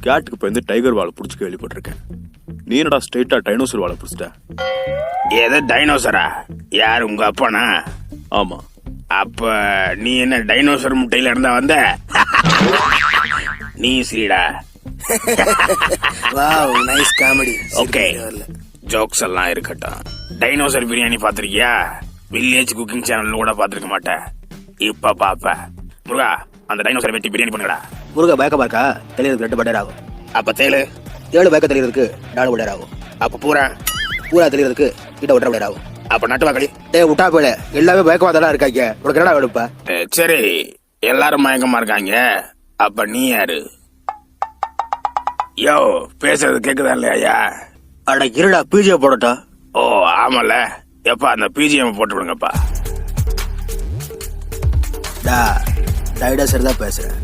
கேட்டுக்கு பயந்து டைகர் வாழை பிடிச்சி கேள்விப்பட்டிருக்கேன். நீ என்னடா ஸ்ட்ரைட்டா டைனோசர் வாழை பிடிச்சிட்ட? ஏதோ டைனோசரா? யார் உங்க அப்பானா? ஆமா. அப்ப நீ என்ன டைனோசர் முட்டையில இருந்தா வந்த? நீ சீடா. Wow, nice comedy. Okay, jokes எல்லாம் இருக்கட்டும். டைனோசர் பிரியாணி பாத்திருக்கியா? வில்லேஜ் குக்கிங் சேனல்ல கூட பாத்திருக்க மாட்டேன். இப்ப பாப்ப. முருகா, அந்த டைனோசரை வெட்டி பிரியாணி பண்ணுடா. முருகா பயக்க பார்க்கா தெளியறதுக்கு 2 பட்டர் ஆகும். அப்ப தேளு 7 பயக்க தெளியறதுக்கு 4 பட்டர் ஆகும். அப்ப பூரா தெளியறதுக்கு கிட்ட 1.5 பட்டர் ஆகும். அப்ப நட்டுவாக்களி விட்டா போயில எல்லாமே பயக்கவாதெல்லாம் இருக்காங்க. உனக்கு என்னடா எடுப்ப? சரி, எல்லாரும் மயக்கமா இருக்காங்க. அப்ப நீ யாரு? யோ, பேசுறது கேக்குதா இல்லையா? அட இருடா, பிஜியை போடட்டா. ஓ ஆமல, எப்பா அந்த பிஜிஎம் போட்டு விடுங்கப்பா. டைனோசர் தான் பேசுறேன்.